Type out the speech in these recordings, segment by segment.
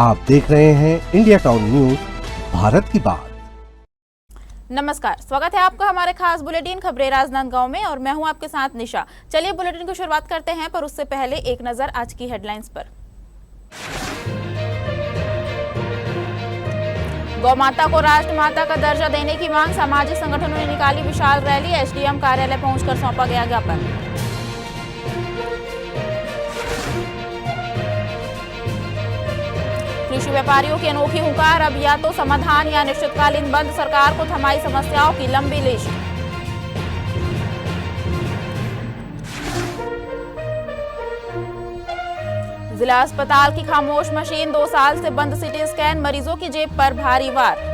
आप देख रहे हैं इंडिया टाउन न्यूज, भारत की बात। नमस्कार, स्वागत है आपका हमारे खास बुलेटिन खबरें राजनांदगांव में और मैं हूं आपके साथ निशा। चलिए बुलेटिन की शुरुआत करते हैं, पर उससे पहले एक नजर आज की हेडलाइंस पर। गौ माता को राष्ट्रमाता का दर्जा देने की मांग, सामाजिक संगठनों ने निकाली विशाल रैली, एसडीएम कार्यालय पहुंचकर सौंपा गया ज्ञापन। कृषि व्यापारियों की अनोखी हुंकार, अब या तो समाधान या अनिश्चितकालीन बंद, सरकार को थमाई समस्याओं की लंबी लिस्ट। जिला अस्पताल की खामोश मशीन, 2 साल से बंद सिटी स्कैन, मरीजों की जेब पर भारी वार।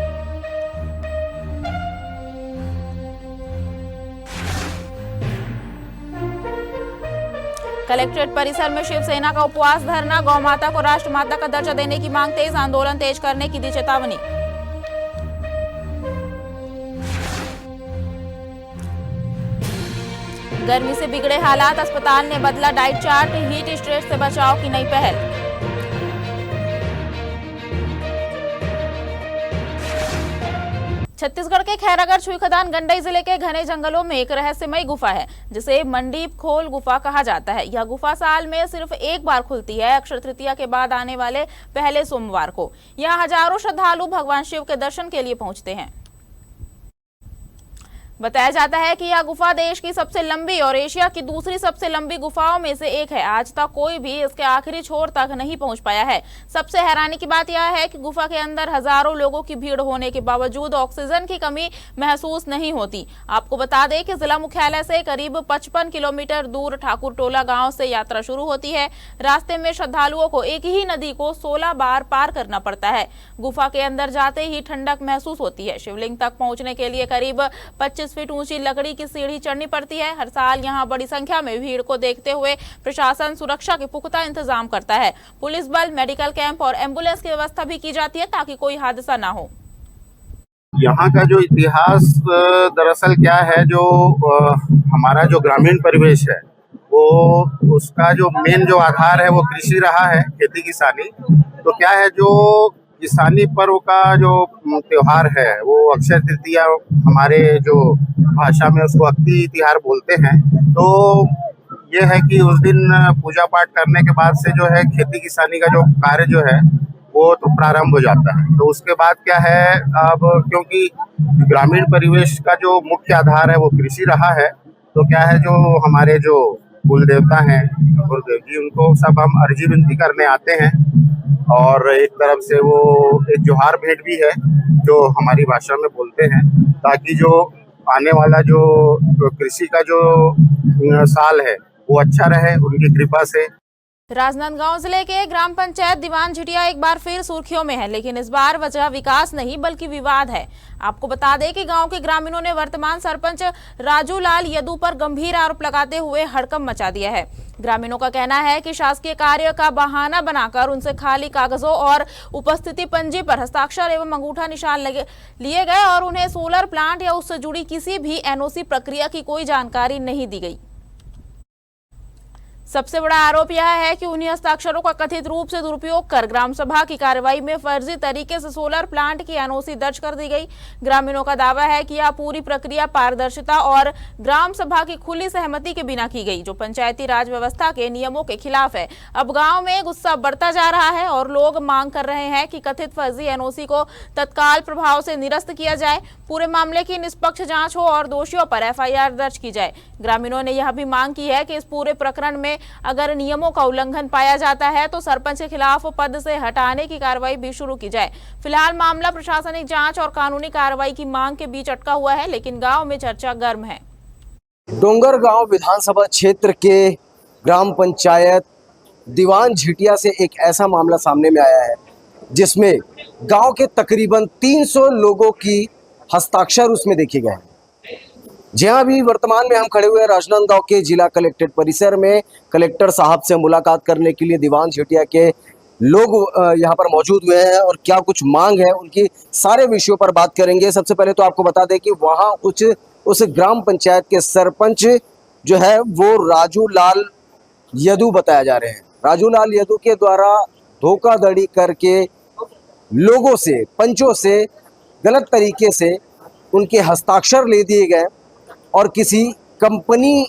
कलेक्ट्रेट परिसर में शिवसेना का उपवास धरना, गौ माता को राष्ट्रमाता का दर्जा देने की मांग तेज, आंदोलन तेज करने की दी चेतावनी। गर्मी से बिगड़े हालात, अस्पताल ने बदला डाइट चार्ट, हीट स्ट्रेस से बचाव की नई पहल। छत्तीसगढ़ के खैरागढ़ छुई खदान गंडई जिले के घने जंगलों में एक रहस्यमय गुफा है जिसे मंडीप खोल गुफा कहा जाता है। यह गुफा साल में सिर्फ एक बार खुलती है, अक्षय तृतीया के बाद आने वाले पहले सोमवार को। यहाँ हजारों श्रद्धालु भगवान शिव के दर्शन के लिए पहुंचते हैं। बताया जाता है कि यह गुफा देश की सबसे लंबी और एशिया की दूसरी सबसे लंबी गुफाओं में से एक है। आज तक कोई भी इसके आखिरी छोर तक नहीं पहुंच पाया है। सबसे हैरानी की बात यह है कि गुफा के अंदर हजारों लोगों की भीड़ होने के बावजूद ऑक्सीजन की कमी महसूस नहीं होती। आपको बता दें कि जिला मुख्यालय से करीब 55 किलोमीटर दूर ठाकुर टोला गाँव से यात्रा शुरू होती है। रास्ते में श्रद्धालुओं को एक ही नदी को 16 बार पार करना पड़ता है। गुफा के अंदर जाते ही ठंडक महसूस होती है। शिवलिंग तक पहुंचने के लिए करीब 25 फीट ऊंची लकड़ी की सीढ़ी चढ़नी पड़ती है। हर साल यहां बड़ी संख्या में भीड़ को देखते हुए प्रशासन सुरक्षा के पुख्ता इंतजाम करता है। पुलिस बल, मेडिकल कैंप और एम्बुलेंस की व्यवस्था भी की जाती है ताकि कोई हादसा ना हो। यहाँ का जो इतिहास दरअसल क्या है, जो हमारा जो ग्रामीण परिवेश है वो उसका जो मेन जो आधार है वो कृषि रहा है, खेती किसानी। तो क्या है, जो किसानी पर्व का जो त्योहार है वो अक्षय तृतीया, हमारे जो भाषा में उसको अक्ति तिहार बोलते हैं। तो ये है कि उस दिन पूजा पाठ करने के बाद से जो है खेती किसानी का जो कार्य जो है वो तो प्रारंभ हो जाता है। तो उसके बाद क्या है, अब क्योंकि ग्रामीण परिवेश का जो मुख्य आधार है वो कृषि रहा है, तो क्या है, जो हमारे जो कुल देवता हैं गुरुदेव जी, उनको सब हम अर्जी विनती करने आते हैं। और एक तरफ से वो एक जोहार भेंट भी है जो हमारी भाषा में बोलते हैं, ताकि जो आने वाला जो कृषि का जो साल है वो अच्छा रहे उनकी कृपा से। राजनांदगांव जिले के ग्राम पंचायत दीवान झिटिया एक बार फिर सुर्खियों में है, लेकिन इस बार वजह विकास नहीं बल्कि विवाद है। आपको बता दें कि गांव के ग्रामीणों ने वर्तमान सरपंच राजू लाल यदू पर गंभीर आरोप लगाते हुए हड़कंप मचा दिया है। ग्रामीणों का कहना है कि शासकीय कार्य का बहाना बनाकर उनसे खाली कागजों और उपस्थिति पंजी पर हस्ताक्षर एवं अंगूठा निशान लिए गए और उन्हें सोलर प्लांट या उससे जुड़ी किसी भी एनओसी प्रक्रिया की कोई जानकारी नहीं दी गई। सबसे बड़ा आरोप यह है कि उन्हीं हस्ताक्षरों का कथित रूप से दुरुपयोग कर ग्राम सभा की कार्रवाई में फर्जी तरीके से सोलर प्लांट की एनओसी दर्ज कर दी गई। ग्रामीणों का दावा है कि यह पूरी प्रक्रिया पारदर्शिता और ग्राम सभा की खुली सहमति के बिना की गई, जो पंचायती राज व्यवस्था के नियमों के खिलाफ है। अब गांव में गुस्सा बढ़ता जा रहा है और लोग मांग कर रहे हैं कि कथित फर्जी एनओसी को तत्काल प्रभाव से निरस्त किया जाए, पूरे मामले की निष्पक्ष जाँच हो और दोषियों पर FIR दर्ज की जाए। ग्रामीणों ने यह भी मांग की है कि इस पूरे प्रकरण में अगर नियमों का उल्लंघन पाया जाता है तो सरपंच के खिलाफ पद से हटाने की कार्रवाई भी शुरू की जाए। फिलहाल मामला प्रशासनिक जांच और कानूनी कार्रवाई की मांग के बीच अटका हुआ है, लेकिन गांव में चर्चा गर्म है। डोंगरगांव विधानसभा क्षेत्र के ग्राम पंचायत दीवान झिटिया से एक ऐसा मामला सामने में आया है जिसमें गांव के तकरीबन 300 लोगों की हस्ताक्षर उसमें देखे गए हैं। जहां भी वर्तमान में हम खड़े हुए हैं राजनांदगांव के जिला कलेक्ट्रेट परिसर में, कलेक्टर साहब से मुलाकात करने के लिए दीवान झिटिया के लोग यहाँ पर मौजूद हुए हैं और क्या कुछ मांग है उनकी सारे विषयों पर बात करेंगे। सबसे पहले तो आपको बता दें कि वहाँ उस ग्राम पंचायत के सरपंच जो है वो राजू लाल यदू बताया जा रहे हैं। राजू लाल यदू के द्वारा धोखाधड़ी करके लोगों से, पंचों से गलत तरीके से उनके हस्ताक्षर ले दिए गए और किसी कंपनी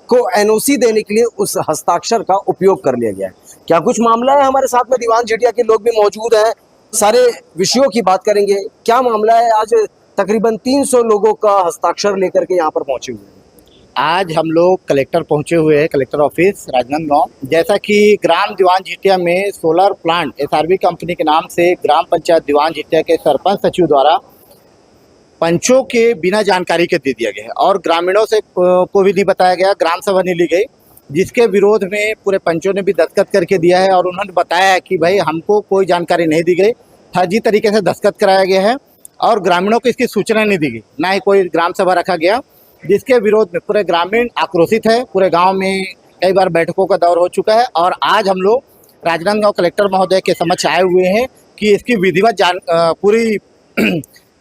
को एनओसी देने के लिए उस हस्ताक्षर का उपयोग कर लिया गया है। क्या कुछ मामला है? हमारे साथ में दीवान झिटिया के लोग भी मौजूद हैं, सारे विषयों की बात करेंगे। क्या मामला है? आज तकरीबन 300 लोगों का हस्ताक्षर लेकर के यहाँ पर पहुंचे हुए हैं। आज हम लोग कलेक्टर पहुंचे हुए हैं, कलेक्टर ऑफिस राजनांदगांव। जैसा कि ग्राम दीवान झिटिया में सोलर प्लांट एसआरबी कंपनी के नाम से ग्राम पंचायत दीवान झिटिया के सरपंच सचिव द्वारा पंचों के बिना जानकारी के दे दिया गया है और ग्रामीणों से को भी नहीं बताया गया, ग्राम सभा नहीं ली गई, जिसके विरोध में पूरे पंचों ने भी दस्तखत करके दिया है और उन्होंने बताया कि भाई हमको कोई जानकारी नहीं दी गई, फर्जी तरीके से दस्तखत कराया गया है और ग्रामीणों को इसकी सूचना नहीं दी गई, ना ही कोई ग्राम सभा रखा गया, जिसके विरोध में पूरे ग्रामीण आक्रोशित है। पूरे गांव में कई बार बैठकों का दौर हो चुका है और आज हम लोग राजनांदगांव कलेक्टर महोदय के समक्ष आए हुए हैं कि इसकी विधिवत पूरी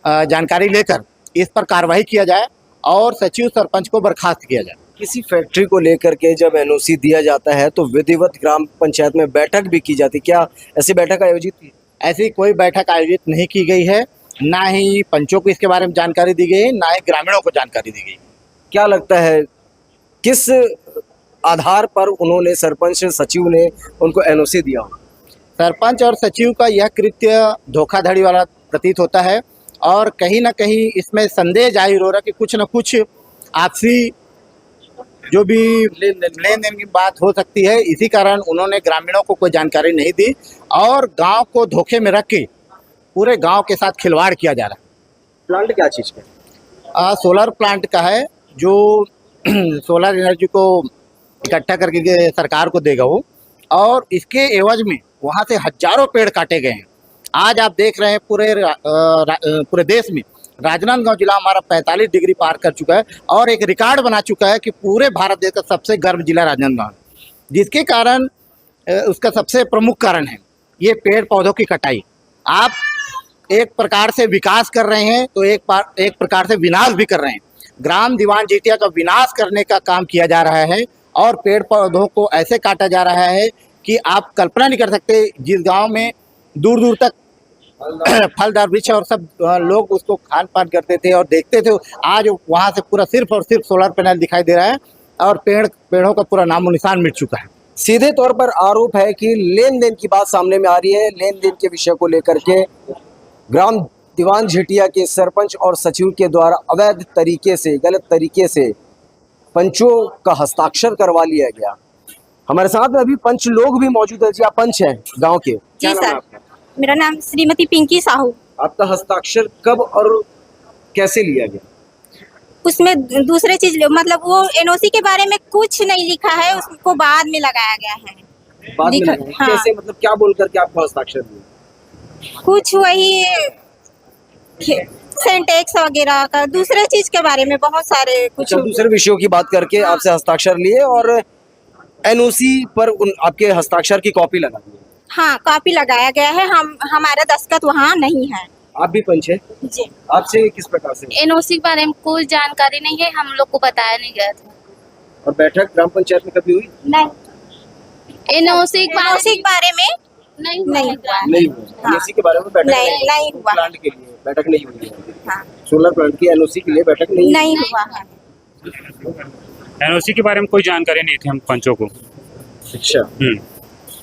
जानकारी लेकर इस पर कार्रवाई किया जाए और सचिव सरपंच को बर्खास्त किया जाए। किसी फैक्ट्री को लेकर के जब एनओसी दिया जाता है तो विधिवत ग्राम पंचायत में बैठक भी की जाती, क्या ऐसी बैठक आयोजित की? ऐसी कोई बैठक आयोजित नहीं की गई है, ना ही पंचों को इसके बारे में जानकारी दी गई, ना ही ग्रामीणों को जानकारी दी गई। क्या लगता है किस आधार पर उन्होंने, सरपंच सचिव ने उनको एनओसी दिया हो? सरपंच और सचिव का यह कृत्य धोखाधड़ी वाला प्रतीत होता है और कहीं ना कहीं इसमें संदेह जाहिर हो रहा है कि कुछ न कुछ आपसी जो भी लेन देन की बात हो सकती है। इसी कारण उन्होंने ग्रामीणों को कोई जानकारी नहीं दी और गांव को धोखे में रख के पूरे गांव के साथ खिलवाड़ किया जा रहा है। प्लांट क्या चीज़ का? सोलर प्लांट का है, जो सोलर एनर्जी को इकट्ठा करके सरकार को देगा वो, और इसके एवज में वहाँ से हजारों पेड़ काटे गए हैं। आज आप देख रहे हैं पूरे देश में राजनांदगांव जिला हमारा 45 डिग्री पार कर चुका है और एक रिकॉर्ड बना चुका है कि पूरे भारत देश का सबसे गर्म जिला राजनांदगांव, जिसके कारण उसका सबसे प्रमुख कारण है ये पेड़ पौधों की कटाई। आप एक प्रकार से विकास कर रहे हैं तो एक प्रकार से विनाश भी कर रहे हैं। ग्राम दीवान झिटिया का विनाश करने का काम किया जा रहा है और पेड़ पौधों को ऐसे काटा जा रहा है कि आप कल्पना नहीं कर सकते। जिस गांव में दूर दूर तक फलदार वृक्ष और सब लोग उसको खान पान करते थे और देखते थे, आज वहां से पूरा सिर्फ और सिर्फ सोलर पैनल दिखाई दे रहा है और पेड़ों का पूरा नामो निशान मिट चुका है। सीधे तौर पर आरोप है कि लेन देन की बात सामने में आ रही है। लेन देन के विषय को लेकर के ग्राम दीवान झिटिया के सरपंच और सचिव के द्वारा अवैध तरीके से, गलत तरीके से पंचों का हस्ताक्षर करवा लिया गया। हमारे साथ में अभी पंच लोग भी मौजूद है। जी, आप पंच हैं गांव के? जी सर, मेरा नाम श्रीमती पिंकी साहू। आपका हस्ताक्षर कब और कैसे लिया गया? उसमें दूसरे चीज मतलब वो एनओसी के बारे में कुछ नहीं लिखा है, उसको बाद में लगाया गया है। बाद में लगाया? हाँ। कैसे, मतलब क्या बोल करके आपको हस्ताक्षर दिया? कुछ वही सेंटेक्स वगैरह का, दूसरे चीज के बारे में बहुत सारे कुछ दूसरे विषयों की बात करके आपसे हस्ताक्षर लिए और एनओसी पर आपके हस्ताक्षर की कॉपी लगा दी। हाँ, कॉपी लगाया गया है। हमारा दस्तखत वहाँ नहीं है। आप भी पंच है जी। आपसे किस प्रकार से? एनओसी के बारे में कोई जानकारी नहीं है, हम लोग को बताया नहीं गया था। और बैठक ग्राम पंचायत में कभी हुई? नहीं। एनओसी के बारे में नहीं हुआ। नहीं हुआ। एनओसी के बारे में बैठक नहीं हुआ। प्लांट के लिए बैठक नहीं हुई है। हाँ। सोलर प्लांट की एनओसी के लिए बैठक नहीं हुआ है। एनओसी के बारे में कोई जानकारी नहीं थी हम पंचों को। अच्छा,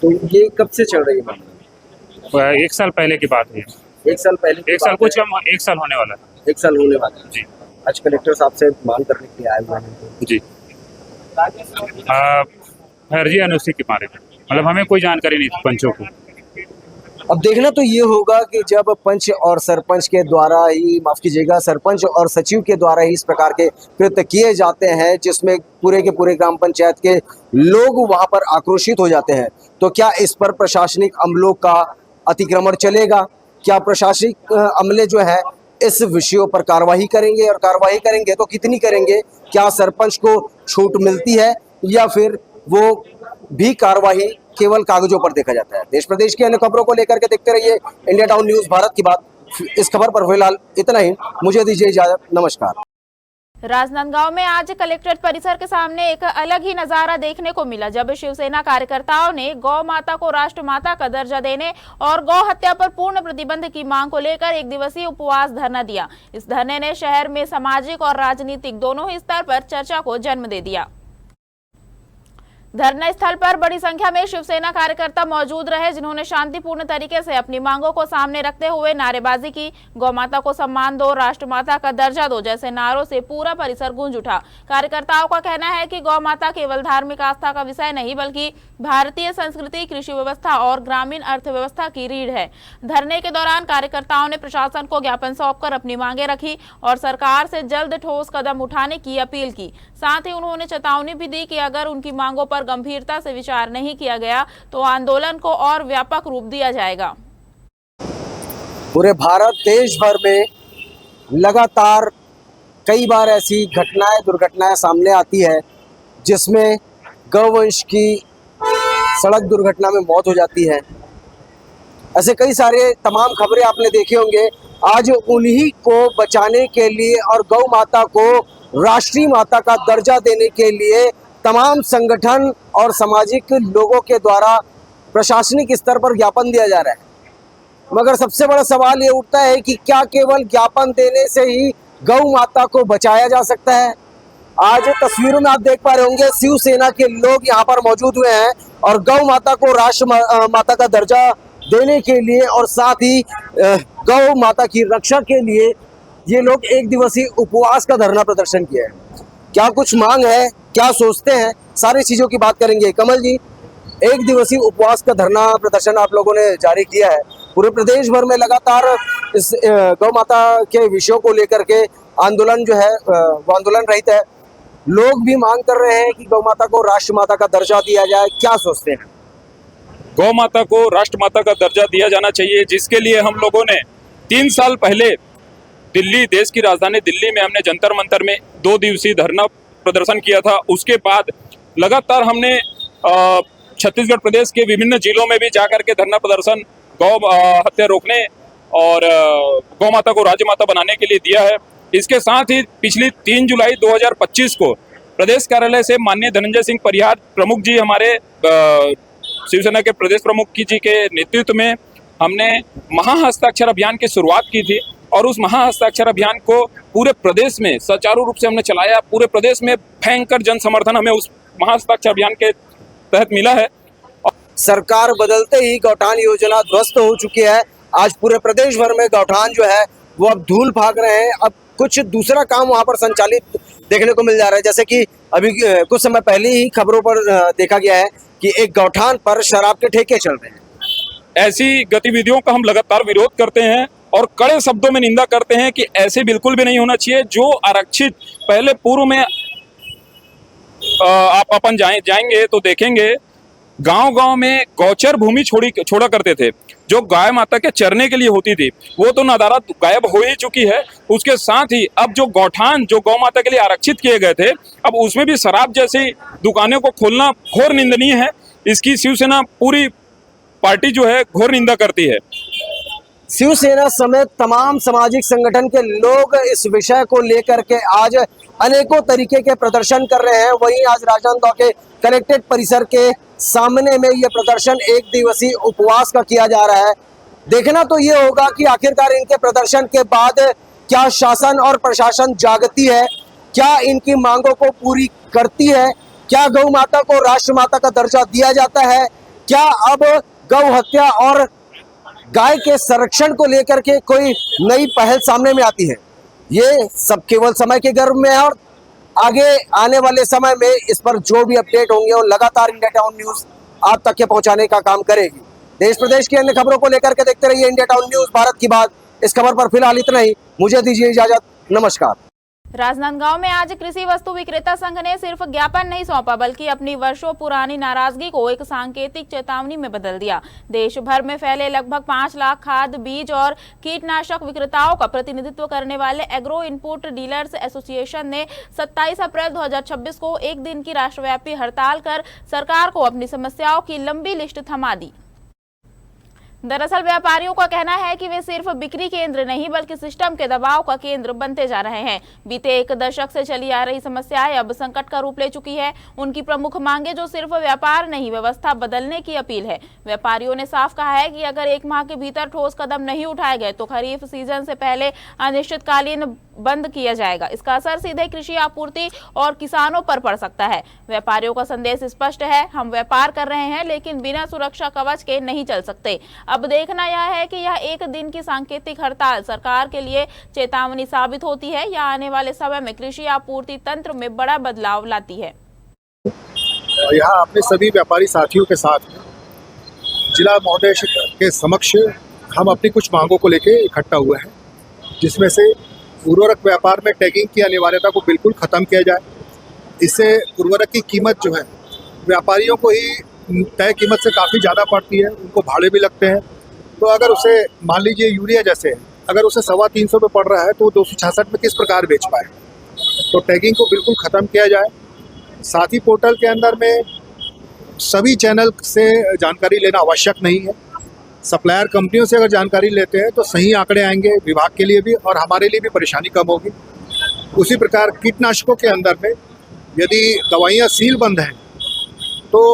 तो ये कब से चल रही है? 1 साल पहले की बात है। 1 साल पहले? 1 साल कुछ कम, 1 साल होने वाला है। 1 साल होने वाला है जी। आज कलेक्टर साहब से मांग करने के लिए आए हुए हैं। जी, फर्जी एनओसी के बारे में मतलब हमें कोई जानकारी नहीं थी पंचों को। अब देखना तो ये होगा कि जब पंच और सरपंच के द्वारा ही, माफ कीजिएगा, सरपंच और सचिव के द्वारा ही इस प्रकार के कृत्य किए जाते हैं जिसमें पूरे के पूरे ग्राम पंचायत के लोग वहां पर आक्रोशित हो जाते हैं, तो क्या इस पर प्रशासनिक अमलों का अतिक्रमण चलेगा? क्या प्रशासनिक अमले जो है इस विषयों पर कार्रवाई करेंगे, और कार्रवाई करेंगे तो कितनी करेंगे? क्या सरपंच को छूट मिलती है या फिर वो भी कार्रवाई केवल कागजों पर देखा जाता है? देश प्रदेश की अन्य खबरों को लेकर के देखते रहिए इंडिया टाउन न्यूज भारत की बात। इस खबर पर फिलहाल इतना ही, मुझे दीजिए इजाजत, नमस्कार। राजनांदगांव में आज कलेक्ट्रेट परिसर के सामने एक अलग ही नजारा देखने को मिला, जब शिवसेना कार्यकर्ताओं ने गौ माता को राष्ट्र माता का दर्जा देने और गौ हत्या पर पूर्ण प्रतिबंध की मांग को लेकर एक दिवसीय उपवास धरना दिया। इस धरने ने शहर में सामाजिक और राजनीतिक दोनों ही स्तर पर चर्चा को जन्म दे दिया। धरना स्थल पर बड़ी संख्या में शिवसेना कार्यकर्ता मौजूद रहे, जिन्होंने शांतिपूर्ण तरीके से अपनी मांगों को सामने रखते हुए नारेबाजी की। गौ माता को सम्मान दो, राष्ट्र माता का दर्जा दो जैसे नारों से पूरा परिसर गूंज उठा। कार्यकर्ताओं का कहना है कि गौ माता केवल धार्मिक आस्था का विषय नहीं, बल्कि भारतीय संस्कृति, कृषि व्यवस्था और ग्रामीण अर्थव्यवस्था की रीढ़ है। धरने के दौरान कार्यकर्ताओं ने प्रशासन को ज्ञापन सौंपकर अपनी मांगे रखी और सरकार से जल्द ठोस कदम उठाने की अपील की। साथ ही उन्होंने चेतावनी भी दी कि अगर उनकी मांगों पर गंभीरता से विचार नहीं किया गया तो आंदोलन को और व्यापक रूप दिया जाएगा। पूरे भारत देश भर में लगातार कई बार ऐसी दुर्घटनाएं सामने आती है जिसमें गौवंश की सड़क दुर्घटना में मौत हो जाती है। ऐसे कई सारे तमाम खबरें आपने देखे होंगे। आज उन्हीं को बचाने के लिए और गौ माता को राष्ट्रीय माता का दर्जा देने के लिए तमाम संगठन और सामाजिक लोगों के द्वारा प्रशासनिक स्तर पर ज्ञापन दिया जा रहा है। मगर सबसे बड़ा सवाल ये उठता है कि क्या केवल ज्ञापन देने से ही गौ माता को बचाया जा सकता है? आज तस्वीरों में आप देख पा रहे होंगे शिवसेना के लोग यहाँ पर मौजूद हुए हैं और गौ माता को राष्ट्र माता का दर्जा देने के लिए और साथ ही गौ माता की रक्षा के लिए ये लोग एक दिवसीय उपवास का धरना प्रदर्शन किया है। क्या कुछ मांग है, क्या सोचते हैं, सारी चीजों की बात करेंगे। कमल जी, एक दिवसीय उपवास का धरना प्रदर्शन आप लोगों ने जारी किया है। पूरे प्रदेश भर में लगातार इस गौ माता के विषयों को लेकर के आंदोलन जो है वो आंदोलन रहित है। लोग भी मांग कर रहे हैं कि गौ माता को राष्ट्र माता का दर्जा दिया जाए। क्या सोचते हैं? गौ माता को राष्ट्र माता का दर्जा दिया जाना चाहिए, जिसके लिए हम लोगों ने 3 साल पहले दिल्ली, देश की राजधानी दिल्ली में हमने जंतर मंतर में 2 दिवसीय धरना प्रदर्शन किया था। उसके बाद लगातार हमने छत्तीसगढ़ प्रदेश के विभिन्न जिलों में भी जाकर के धरना प्रदर्शन गौ हत्या रोकने और गौ माता को राज्य माता बनाने के लिए दिया है। इसके साथ ही पिछली 3 जुलाई 2025 को प्रदेश कार्यालय से माननीय धनंजय सिंह परिहार प्रमुख जी, हमारे शिवसेना के प्रदेश प्रमुख जी के नेतृत्व में हमने महाहस्ताक्षर अभियान की शुरुआत की थी और उस महाहस्ताक्षर अभियान को पूरे प्रदेश में सुचारू रूप से हमने चलाया। पूरे प्रदेश में भयंकर जन समर्थन हमें उस महाहस्ताक्षर अभियान के तहत मिला है। सरकार बदलते ही गौठान योजना ध्वस्त हो चुकी है। आज पूरे प्रदेश भर में गौठान जो है वो अब धूल भाग रहे हैं। अब कुछ दूसरा काम वहां पर संचालित देखने को मिल जा रहा है, जैसे कि अभी कुछ समय पहले ही खबरों पर देखा गया है कि एक गौठान पर शराब के ठेके चल रहे हैं। ऐसी गतिविधियों का हम लगातार विरोध करते हैं और कड़े शब्दों में निंदा करते हैं कि ऐसे बिल्कुल भी नहीं होना चाहिए। जो आरक्षित पहले पूर्व में आप अपन जाएंगे तो देखेंगे गांव-गांव में गौचर भूमि छोड़ा करते थे, जो गाय माता के चरने के लिए होती थी, वो तो नदारा गायब हो ही चुकी है। उसके साथ ही अब जो गौठान जो गौ माता के लिए आरक्षित किए गए थे, अब उसमें भी शराब जैसी दुकानें को खोलना घोर निंदनीय है। इसकी शिवसेना पूरी पार्टी जो है घोर निंदा करती है। शिवसेना समेत तमाम सामाजिक संगठन के लोग इस विषय को लेकर के आज अनेकों तरीके के प्रदर्शन कर रहे हैं। वहीं आज राजनांदगांव के कलेक्ट्रेट परिसर के सामने में ये प्रदर्शन एक दिवसीय उपवास का किया जा रहा है। देखना तो ये होगा कि आखिरकार इनके प्रदर्शन के बाद क्या शासन और प्रशासन जागती है, क्या इनकी मांगों को पूरी करती है, क्या गौ माता को राष्ट्र माता का दर्जा दिया जाता है, क्या अब गौ हत्या और गाय के संरक्षण को लेकर के कोई नई पहल सामने में आती है। ये सब केवल समय के गर्भ में है और आगे आने वाले समय में इस पर जो भी अपडेट होंगे और लगातार इंडिया टाउन न्यूज आप तक के पहुंचाने का काम करेगी। देश प्रदेश की अन्य खबरों को लेकर के देखते रहिए इंडिया टाउन न्यूज, भारत की बात। इस खबर पर फिलहाल इतना ही, मुझे दीजिए इजाजत, नमस्कार। राजनांदगांव में आज कृषि वस्तु विक्रेता संघ ने सिर्फ ज्ञापन नहीं सौंपा, बल्कि अपनी वर्षों पुरानी नाराजगी को एक सांकेतिक चेतावनी में बदल दिया। देश भर में फैले लगभग 5 लाख खाद, बीज और कीटनाशक विक्रेताओं का प्रतिनिधित्व करने वाले एग्रो इनपुट डीलर्स एसोसिएशन ने 27 अप्रैल 2026 को एक दिन की राष्ट्रव्यापी हड़ताल कर सरकार को अपनी समस्याओं की लंबी लिस्ट थमा दी। दरअसल व्यापारियों का कहना है कि वे सिर्फ बिक्री केंद्र नहीं बल्कि सिस्टम के दबाव का केंद्र बनते जा रहे हैं। बीते एक दशक से चली आ रही समस्याएं अब संकट का रूप ले चुकी है। उनकी प्रमुख मांगे जो सिर्फ व्यापार नहीं व्यवस्था बदलने की अपील है। व्यापारियों ने साफ कहा है कि अगर 1 माह के भीतर ठोस कदम नहीं उठाए गए तो खरीफ सीजन से पहले अनिश्चितकालीन बंद किया जाएगा। इसका असर सीधे कृषि आपूर्ति और किसानों पर पड़ सकता है। व्यापारियों का संदेश स्पष्ट है, हम व्यापार कर रहे हैं लेकिन बिना सुरक्षा कवच के नहीं चल सकते। अब देखना यह है कि यह एक दिन की सांकेतिक हड़ताल सरकार के लिए चेतावनी साबित होती है या आने वाले समय में कृषि आपूर्ति तंत्र में बड़ा बदलाव लाती है। यहाँ अपने सभी व्यापारी साथियों के साथ जिला महोदय के समक्ष हम अपनी कुछ मांगों को लेकर इकट्ठा हुए हैं, जिसमें से उर्वरक व्यापार में टैगिंग की अनिवार्यता को बिल्कुल ख़त्म किया जाए। इससे उर्वरक की कीमत जो है व्यापारियों को ही तय कीमत से काफ़ी ज़्यादा पड़ती है, उनको भाड़े भी लगते हैं। तो अगर उसे मान लीजिए यूरिया जैसे अगर उसे 350 पे पड़ रहा है तो 266 में किस प्रकार बेच पाए। तो टैगिंग को बिल्कुल ख़त्म किया जाए। साथ ही पोर्टल के अंदर में सभी चैनल से जानकारी लेना आवश्यक नहीं है। सप्लायर कंपनियों से अगर जानकारी लेते हैं तो सही आंकड़े आएंगे विभाग के लिए भी और हमारे लिए भी परेशानी कम होगी। उसी प्रकार कीटनाशकों के अंदर में यदि दवाइयाँ सील बंद हैं तो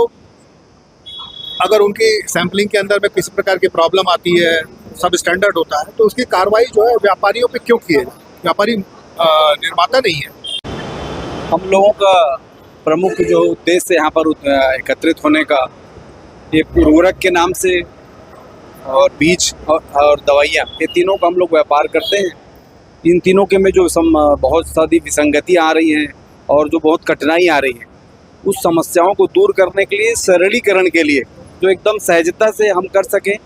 अगर उनकी सैंपलिंग के अंदर में किसी प्रकार की प्रॉब्लम आती है, सब स्टैंडर्ड होता है, तो उसकी कार्रवाई जो है व्यापारियों पे क्यों किए? व्यापारी निर्माता नहीं है। हम लोगों का प्रमुख जो उद्देश्य यहाँ पर एकत्रित होने का, ये उर्वरक के नाम से और बीज और दवाइयाँ, ये तीनों का हम लोग व्यापार करते हैं। इन तीनों के में जो बहुत सारी विसंगतियाँ आ रही हैं और जो बहुत कठिनाई आ रही है, उस समस्याओं को दूर करने के लिए, सरलीकरण के लिए, जो एकदम सहजता से हम कर सकें,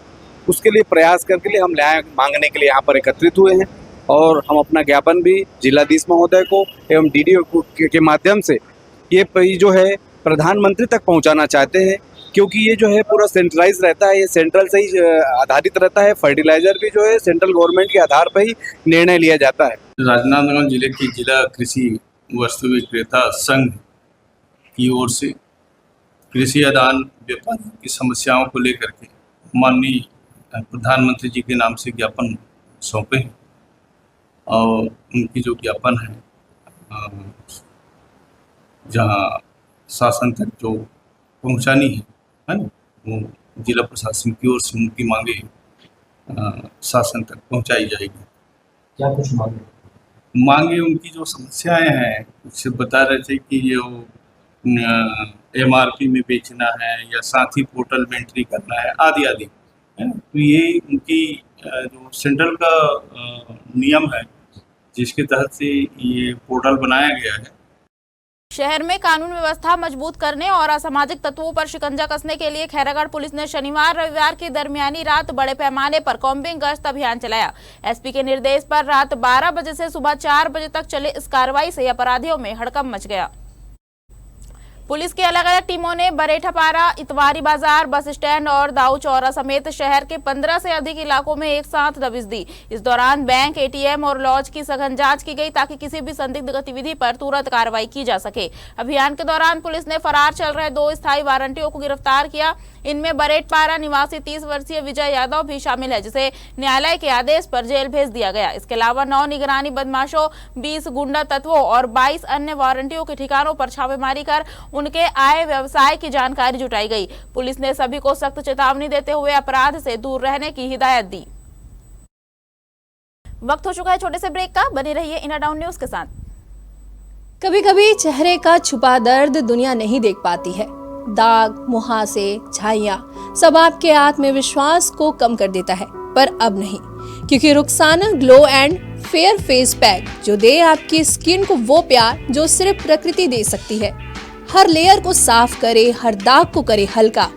उसके लिए प्रयास करके लिए हम न्याय मांगने के लिए यहाँ पर एकत्रित हुए हैं। और हम अपना ज्ञापन भी जिलाधीश महोदय को एवं डीडीओ के माध्यम से ये जो है प्रधानमंत्री तक पहुँचाना चाहते हैं, क्योंकि ये जो है पूरा सेंट्रलाइज रहता है, ये सेंट्रल से ही आधारित रहता है। फर्टिलाइजर भी जो है सेंट्रल गवर्नमेंट के आधार पर ही निर्णय लिया जाता है। राजनांदगांव जिले की जिला कृषि वस्तु विक्रेता संघ की ओर से कृषि आदान व्यापारियों की समस्याओं को लेकर के माननीय प्रधानमंत्री जी के नाम से ज्ञापन सौंपे हैं और उनकी जो ज्ञापन है जहां शासन तक जो पहुंचानी है ना, वो जिला प्रशासन की ओर से उनकी मांगे शासन तक पहुंचाई जाएगी। क्या कुछ मांगे उनकी जो समस्याएं हैं उससे बता रहे थे कि जो MRP में बेचना है या साथ ही पोर्टल में एंट्री करना है आदि आदि, है ना। तो ये उनकी जो सेंट्रल का नियम है जिसके तहत से ये पोर्टल बनाया गया है। शहर में कानून व्यवस्था मजबूत करने और असामाजिक तत्वों पर शिकंजा कसने के लिए खैरागढ़ पुलिस ने शनिवार रविवार की दरमियानी रात बड़े पैमाने पर कॉम्बिंग गश्त अभियान चलाया। एसपी के निर्देश पर रात 12 बजे से सुबह 4 बजे तक चले इस कार्रवाई से अपराधियों में हड़कंप मच गया। पुलिस की अलग अलग टीमों ने बरेठापारा, इतवारी बाजार, बस स्टैंड और दाऊ चौरा समेत शहर के 15 से अधिक इलाकों में एक साथ दबिश दी। इस दौरान बैंक, ATM और लॉज की सघन जांच की गई ताकि किसी भी संदिग्ध गतिविधि पर तुरंत कार्रवाई की जा सके। अभियान के दौरान पुलिस ने फरार चल रहे 2 स्थायी वारंटियों को गिरफ्तार किया। इनमें बरेठपारा निवासी 30 वर्षीय विजय यादव भी शामिल है, जिसे न्यायालय के आदेश पर जेल भेज दिया गया। इसके अलावा 9 निगरानी बदमाशों, 20 गुंडा तत्वों और 22 अन्य वारंटियों के ठिकानों पर छापेमारी कर उनके आय व्यवसाय की जानकारी जुटाई गई। पुलिस ने सभी को सख्त चेतावनी देते हुए अपराध से दूर रहने की हिदायत दी। वक्त हो चुका है छोटे से ब्रेक का, बने रहिए इन टाउन न्यूज के साथ। कभी कभी चेहरे का छुपा दर्द दुनिया नहीं देख पाती है। दाग, मुहासे, झाइयां सब आपके आत्मविश्वास को कम कर देता है, पर अब नहीं, क्योंकि Rukhsana glow and fair face pack जो दे आपकी स्किन को वो प्यार जो सिर्फ प्रकृति दे सकती है। हर लेयर को साफ करे, हर दाग को करे हल्का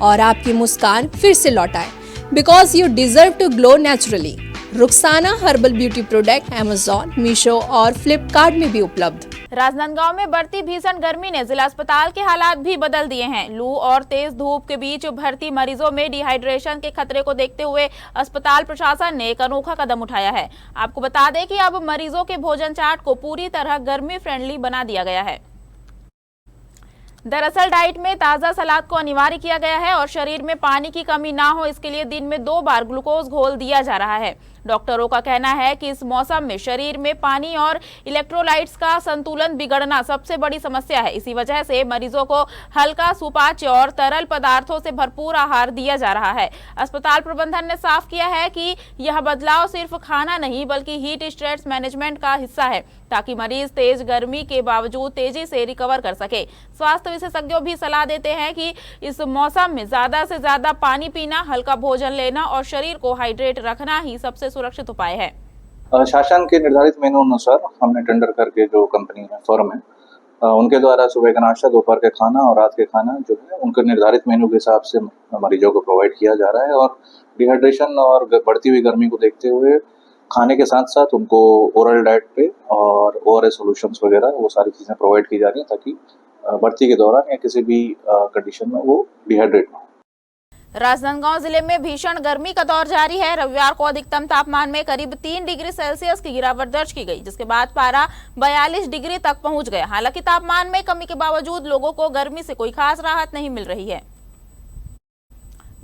और आपकी मुस्कान फिर से लौटाए, because you deserve to glow naturally. Rukhsana herbal beauty product Amazon, Meesho और फ्लिपकार्ट में भी उपलब्ध। राजनांदगांव में बढ़ती भीषण गर्मी ने जिला अस्पताल के हालात भी बदल दिए हैं। लू और तेज धूप के बीच भर्ती मरीजों में डिहाइड्रेशन के खतरे को देखते हुए अस्पताल प्रशासन ने एक अनोखा कदम उठाया है। आपको बता दें कि अब मरीजों के भोजन चार्ट को पूरी तरह गर्मी फ्रेंडली बना दिया गया है। दरअसल डाइट में ताज़ा सलाद को अनिवार्य किया गया है और शरीर में पानी की कमी ना हो इसके लिए दिन में 2 बार ग्लूकोज घोल दिया जा रहा है। डॉक्टरों का कहना है कि इस मौसम में शरीर में पानी और इलेक्ट्रोलाइट्स का संतुलन बिगड़ना सबसे बड़ी समस्या है। इसी वजह से मरीजों को हल्का, सुपाच्य और तरल पदार्थों से भरपूर आहार दिया जा रहा है। अस्पताल प्रबंधन ने साफ किया है कि यह बदलाव सिर्फ खाना नहीं बल्कि हीट स्ट्रेस मैनेजमेंट का हिस्सा है ताकि मरीज तेज गर्मी के बावजूद तेजी से रिकवर कर सके। स्वास्थ्य विशेषज्ञों भी सलाह देते हैं कि इस मौसम में ज्यादा से ज्यादा पानी पीना, हल्का भोजन लेना और शरीर को हाइड्रेट रखना ही सबसे सुरक्षित उपाय है। शासन के निर्धारित मेनू अनुसार हमने टेंडर करके जो कंपनी है, फर्म है, उनके द्वारा सुबह का नाश्ता, दोपहर के खाना और रात के खाना जो है उनके निर्धारित मेनू के हिसाब से मरीजों को प्रोवाइड किया जा रहा है। और डिहाइड्रेशन और बढ़ती हुई गर्मी को देखते हुए खाने के साथ साथ उनको ओरल डाइट पे और ORS सॉल्यूशंस वगैरह वो सारी चीज़ें प्रोवाइड की जा रही हैं ताकि भर्ती के दौरान या किसी भी कंडीशन में वो डिहाइड्रेट ना हो। राजनांदगांव जिले में भीषण गर्मी का दौर जारी है। रविवार को अधिकतम तापमान में करीब 3 डिग्री सेल्सियस की गिरावट दर्ज की गई, जिसके बाद पारा 42 डिग्री तक पहुंच गया। हालांकि तापमान में कमी के बावजूद लोगों को गर्मी से कोई खास राहत नहीं मिल रही है।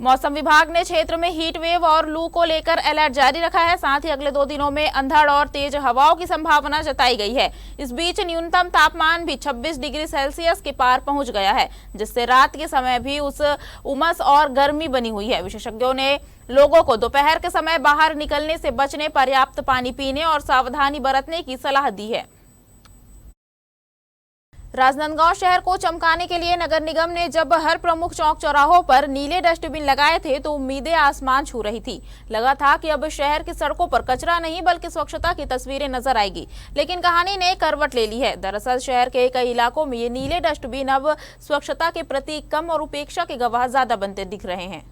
मौसम विभाग ने क्षेत्र में हीट वेव और लू को लेकर अलर्ट जारी रखा है। साथ ही अगले 2 दिनों में अंधड़ और तेज हवाओं की संभावना जताई गई है। इस बीच न्यूनतम तापमान भी 26 डिग्री सेल्सियस के पार पहुंच गया है, जिससे रात के समय भी उस उमस और गर्मी बनी हुई है। विशेषज्ञों ने लोगों को दोपहर के समय बाहर निकलने से बचने, पर्याप्त पानी पीने और सावधानी बरतने की सलाह दी है। राजनांदगांव शहर को चमकाने के लिए नगर निगम ने जब हर प्रमुख चौक चौराहों पर नीले डस्टबिन लगाए थे तो उम्मीदें आसमान छू रही थी। लगा था कि अब शहर की सड़कों पर कचरा नहीं बल्कि स्वच्छता की तस्वीरें नजर आएगी, लेकिन कहानी ने करवट ले ली है। दरअसल शहर के कई इलाकों में ये नीले डस्टबिन अब स्वच्छता के प्रति कम और उपेक्षा के गवाह ज्यादा बनते दिख रहे हैं।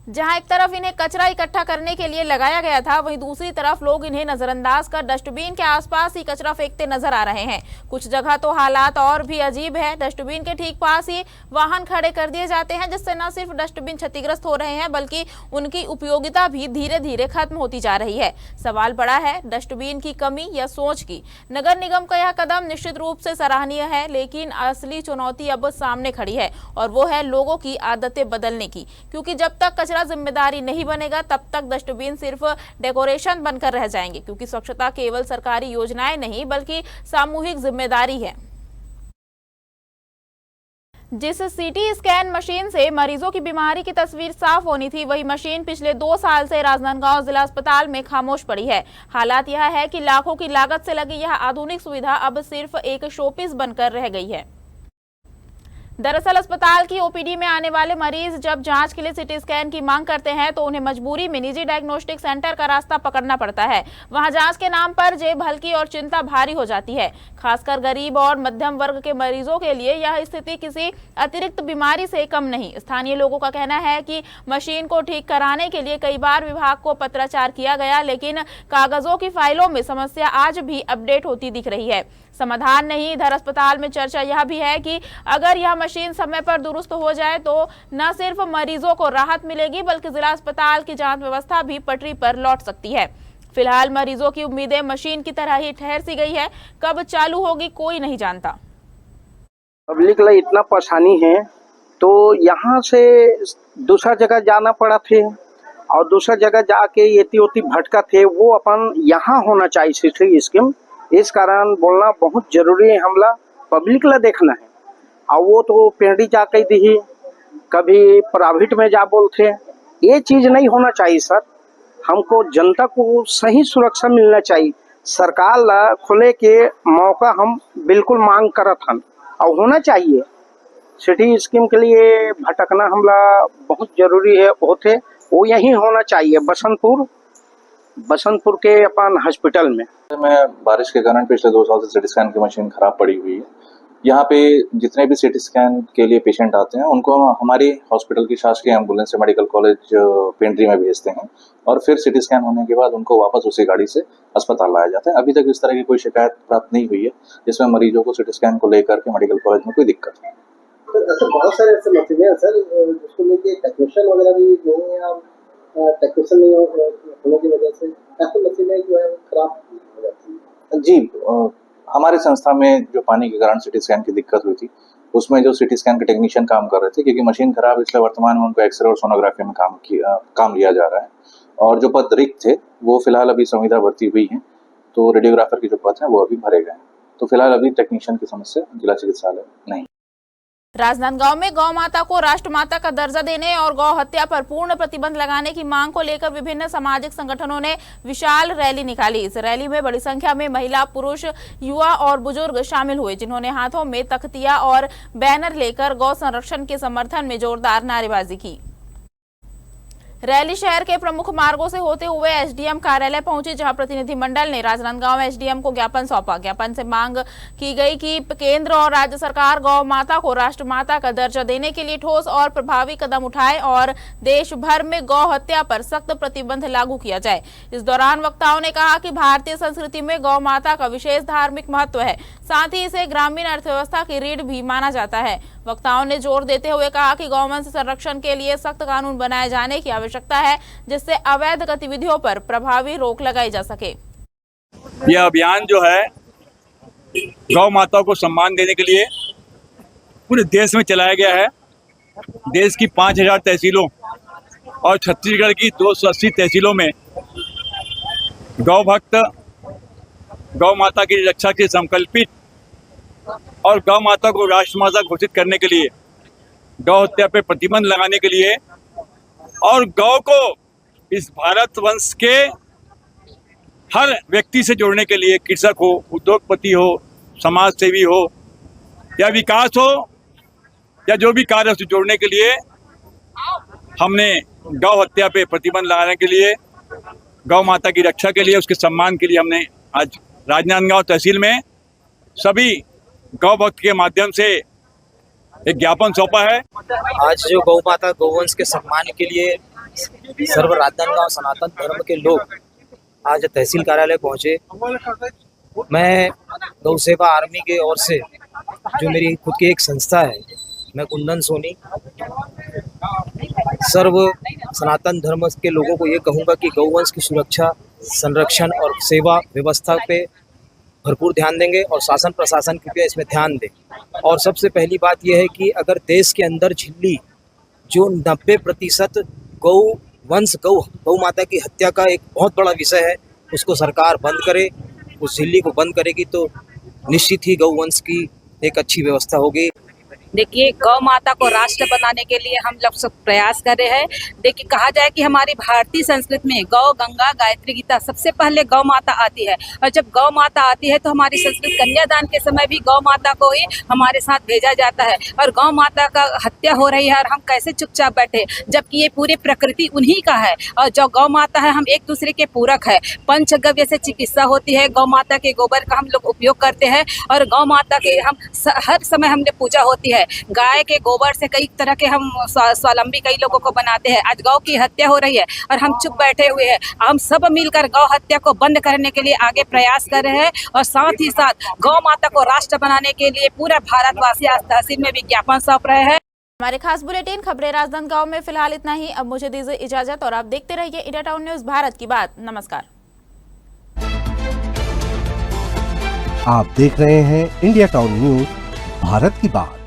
जहां एक तरफ इन्हें कचरा इकट्ठा करने के लिए लगाया गया था, वहीं दूसरी तरफ लोग इन्हें नजरअंदाज कर डस्टबिन के आसपास ही कचरा फेंकते नजर आ रहे हैं। कुछ जगह तो हालात और भी अजीब है। डस्टबिन के ठीक पास ही वाहन खड़े कर दिए जाते हैं, जिससे न सिर्फ डस्टबिन क्षतिग्रस्त हो रहे हैं बल्कि उनकी उपयोगिता भी धीरे धीरे खत्म होती जा रही है। सवाल बड़ा है, डस्टबिन की कमी या सोच की। नगर निगम का यह कदम निश्चित रूप से सराहनीय है, लेकिन असली चुनौती अब सामने खड़ी है और वो है लोगों की आदतें बदलने की, क्योंकि जब तक कचरा जिम्मेदारी नहीं बनेगा तब तक डस्टबिन सिर्फ डेकोरेशन बनकर रह जाएंगे, क्योंकि स्वच्छता केवल सरकारी योजनाएं नहीं बल्कि सामूहिक जिम्मेदारी है। जिस सीटी स्कैन मशीन से मरीजों की बीमारी की तस्वीर साफ होनी थी, वही मशीन पिछले 2 साल से राजनांदगांव जिला अस्पताल में खामोश पड़ी है। हालात यह है कि लाखों की लागत से लगी यह आधुनिक सुविधा अब सिर्फ एक शोपीस बनकर रह गई है। दरअसल अस्पताल की ओपीडी में आने वाले मरीज जब जांच के लिए सीटी स्कैन की मांग करते हैं तो उन्हें मजबूरी में निजी डायग्नोस्टिक सेंटर का रास्ता पकड़ना पड़ता है। वहां जांच के नाम पर जेब हल्की और चिंता भारी हो जाती है। खासकर गरीब और मध्यम वर्ग के मरीजों के लिए यह स्थिति किसी अतिरिक्त बीमारी से कम नहीं। स्थानीय लोगों का कहना है कि मशीन को ठीक कराने के लिए कई बार विभाग को पत्राचार किया गया, लेकिन कागजों की फाइलों में समस्या आज भी अपडेट होती दिख रही है। समाधान नहीं। इधर अस्पताल में चर्चा यह भी है कि अगर यह मशीन समय पर दुरुस्त हो जाए तो न सिर्फ मरीजों को राहत मिलेगी बल्कि जिला अस्पताल की जांच व्यवस्था भी पटरी पर लौट सकती है। फिलहाल मरीजों की उम्मीदें मशीन की तरह ही ठहर सी गई है। कब चालू होगी कोई नहीं जानता। पब्लिक के लिए इतना परेशानी है तो यहाँ से दूसरा जगह जाना पड़ा थे और दूसरा जगह जाके येती भटका थे, वो अपन यहाँ होना चाहिए सिटी स्कीम। इस कारण बोलना बहुत जरूरी है। हमला पब्लिक ला देखना है और वो तो पेड़ी जा कही दी, कभी प्राइवेट में जा बोलते। ये चीज नहीं होना चाहिए सर। हमको जनता को सही सुरक्षा मिलना चाहिए। सरकार ला खुले के मौका हम बिल्कुल मांग करत हन और होना चाहिए। सिटी स्कीम के लिए भटकना हमला बहुत जरूरी है होते, वो यही होना चाहिए बसंतपुर के अपन हॉस्पिटल में। बारिश के कारण पिछले 2 साल से सिटी स्कैन की मशीन खराब पड़ी हुई है। यहाँ पे जितने भी सिटी स्कैन के लिए पेशेंट आते हैं उनको हम हमारी हॉस्पिटल की शासकीय एम्बुलेंस से मेडिकल कॉलेज पेंट्री में भेजते हैं और फिर सिटी स्कैन होने के बाद उनको वापस उसी गाड़ी से अस्पताल लाया जाता है। अभी तक इस तरह की कोई शिकायत प्राप्त नहीं हुई है जिसमें मरीजों को सिटी स्कैन को लेकर के मेडिकल कॉलेज में कोई दिक्कत है। तो बहुत सारे ऐसे मशीनें हैं सर जिसको लेके टेक्नीशियन वगैरह भी नहीं है, टेक्नीशियन नहीं होने की वजह से ऐसी मशीनें जो है खराब हो जाती है। जी, हमारी संस्था में जो पानी के कारण सिटी स्कैन की दिक्कत हुई थी उसमें जो सिटी स्कैन के टेक्नीशियन काम कर रहे थे, क्योंकि मशीन खराब है इसलिए वर्तमान में उनको एक्सरे और सोनोग्राफी में काम लिया जा रहा है। और जो पद रिक्त थे वो फिलहाल अभी संविदा भर्ती हुई है, तो रेडियोग्राफर के जो पद हैं वो अभी भरे गए हैं। तो फिलहाल अभी टेक्नीशियन की समस्या जिला चिकित्सालय नहीं। राजनांदगांव में गौ माता को राष्ट्रमाता का दर्जा देने और गौ हत्या पर पूर्ण प्रतिबंध लगाने की मांग को लेकर विभिन्न सामाजिक संगठनों ने विशाल रैली निकाली। इस रैली में बड़ी संख्या में महिला, पुरुष, युवा और बुजुर्ग शामिल हुए, जिन्होंने हाथों में तख्तियां और बैनर लेकर गौ संरक्षण के समर्थन में जोरदार नारेबाजी की। रैली शहर के प्रमुख मार्गों से होते हुए एसडीएम कार्यालय पहुंची, जहां प्रतिनिधिमंडल ने राजनांदगांव एसडीएम को ज्ञापन सौंपा। ज्ञापन से मांग की गई कि केंद्र और राज्य सरकार गौ माता को राष्ट्रमाता का दर्जा देने के लिए ठोस और प्रभावी कदम उठाए और देश भर में गौ हत्या पर सख्त प्रतिबंध लागू किया जाए। इस दौरान वक्ताओं ने कहा कि भारतीय संस्कृति में गौ माता का विशेष धार्मिक महत्व है, साथ ही इसे ग्रामीण अर्थव्यवस्था की रीढ़ भी माना जाता है। वक्ताओं ने जोर देते हुए कहा कि गौवंश संरक्षण के लिए सख्त कानून बनाए जाने की आवश्यकता है, जिससे अवैध गतिविधियों पर प्रभावी रोक लगाई जा सके। यह अभियान जो है गौ माता को सम्मान देने के लिए पूरे देश में चलाया गया है। देश की 5000 तहसीलों और छत्तीसगढ़ की 280 तहसीलों में गौ भक्त गौ माता की रक्षा के संकल्पित और गौ माता को राष्ट्रमाता घोषित करने के लिए, गौ हत्या पे प्रतिबंध लगाने के लिए और गौ को इस भारत वंश के हर व्यक्ति से जोड़ने के लिए, कृषक हो, उद्योगपति हो, समाज सेवी हो या विकास हो या जो भी कार्य से जोड़ने के लिए हमने गौ हत्या पे प्रतिबंध लगाने के लिए, गौ माता की रक्षा के लिए, उसके सम्मान के लिए हमने आज राजनांदगांव तहसील में सभी गौ भक्त के माध्यम से एक ज्ञापन सौंपा है। आज जो गौ माता गौवंश के सम्मान के लिए सर्व राजनांदगांव सनातन धर्म के लोग आज तहसील कार्यालय पहुंचे। मैं गौ सेवा आर्मी के ओर से, जो मेरी खुद की एक संस्था है, मैं कुंदन सोनी, सर्व सनातन धर्म के लोगों को ये कहूँगा कि गौवंश की सुरक्षा, संरक्षण और सेवा व्यवस्था पे भरपूर ध्यान देंगे और शासन प्रशासन कृपया इसमें ध्यान दें। और सबसे पहली बात यह है कि अगर देश के अंदर झिल्ली जो 90% गौवंश गौ माता की हत्या का एक बहुत बड़ा विषय है, उसको सरकार बंद करे। उस झिल्ली को बंद करेगी तो निश्चित ही गौवंश की एक अच्छी व्यवस्था होगी। देखिए, गौ माता को राष्ट्र बनाने के लिए हम लोग सब प्रयास कर रहे हैं। देखिए, कहा जाए कि हमारी भारतीय संस्कृति में गौ, गंगा, गायत्री, गीता सबसे पहले गौ माता आती है। और जब गौ माता आती है तो हमारी संस्कृत कन्यादान के समय भी गौ माता को ही हमारे साथ भेजा जाता है। और गौ माता का हत्या हो रही है और हम कैसे चुपचाप बैठे, जबकि ये पूरी प्रकृति उन्हीं का है। और जो गौ माता है, हम एक दूसरे के पूरक है। पंचगव्य से चिकित्सा होती है, गौ माता के गोबर का हम लोग उपयोग करते हैं और गौ माता के हम हर समय हमने पूजा होती है। गाय के गोबर से कई तरह के हम स्वावलंबी कई लोगों को बनाते हैं। आज गौ की हत्या हो रही है और हम चुप बैठे हुए हैं। हम सब मिलकर गौ हत्या को बंद करने के लिए आगे प्रयास कर रहे हैं और साथ ही साथ गौ माता को राष्ट्र बनाने के लिए पूरा भारतवासी आज तहसील में विज्ञापन सौंप रहे हैं। हमारे खास बुलेटिन खबरें राजनांदगांव में फिलहाल इतना ही। अब मुझे दीजिए इजाजत और आप देखते रहिए इंडिया टाउन न्यूज, भारत की बात। नमस्कार। आप देख रहे हैं इंडिया टाउन न्यूज, भारत की बात।